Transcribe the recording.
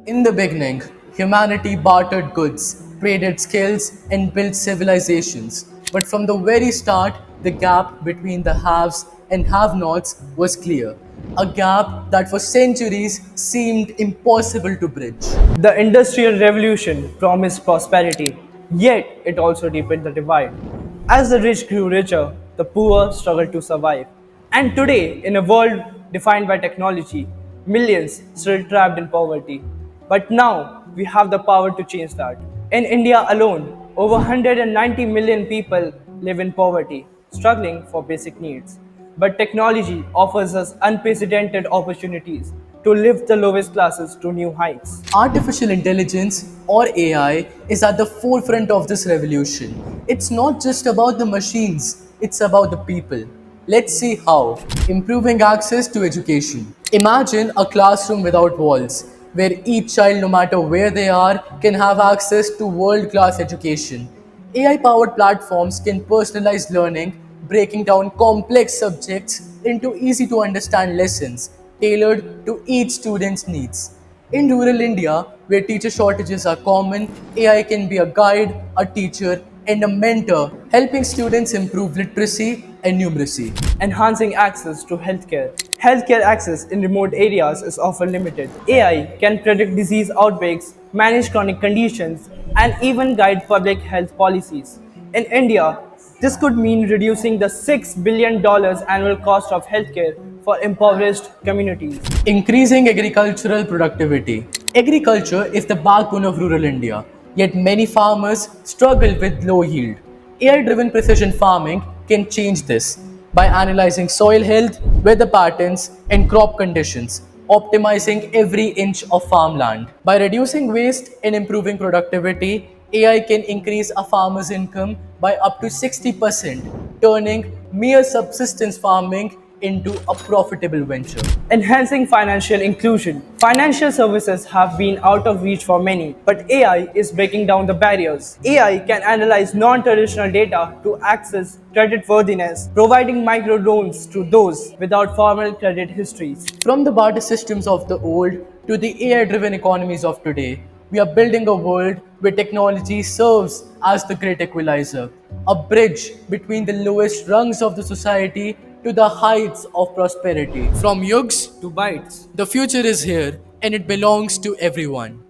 In the beginning, humanity bartered goods, traded skills, and built civilizations. But from the very start, the gap between the haves and have nots was clear. A gap that for centuries seemed impossible to bridge. The Industrial Revolution promised prosperity, yet it also deepened the divide. As the rich grew richer, the poor struggled to survive. And today, in a world defined by technology, millions still trapped in poverty. But now we have the power to change that. In India alone, over 190 million people live in poverty, struggling for basic needs. But technology offers us unprecedented opportunities to lift the lowest classes to new heights. Artificial intelligence or AI is at the forefront of this revolution. It's not just about the machines, it's about the people. Let's see how. Improving access to education. Imagine a classroom without walls, where each child, no matter where they are, can have access to world class education. AI powered platforms can personalize learning, breaking down complex subjects into easy to understand lessons tailored to each student's needs. In rural India, where teacher shortages are common, AI can be a guide, a teacher, and a mentor, helping students improve literacy and numeracy. Enhancing access to healthcare. Healthcare access in remote areas is often limited. AI can predict disease outbreaks, manage chronic conditions, and even guide public health policies. In India, this could mean reducing the $6 billion annual cost of healthcare for impoverished communities. Increasing agricultural productivity. Agriculture is the backbone of rural India, yet many farmers struggle with low yield. AI driven precision farming can change this by analyzing soil health, weather patterns, and crop conditions, optimizing every inch of farmland. By reducing waste and improving productivity, AI can increase a farmer's income by up to 60%, turning mere subsistence farming into a profitable venture. Enhancing financial inclusion. Financial services have been out of reach for many, but AI is breaking down the barriers. AI can analyze non traditional data to access credit worthiness, providing microloans to those without formal credit histories. From the barter systems of the old to the AI driven economies of today, we are building a world where technology serves as the great equalizer, a bridge between the lowest rungs of the society to the heights of prosperity. From yugs To bytes. the future is here and it belongs to everyone.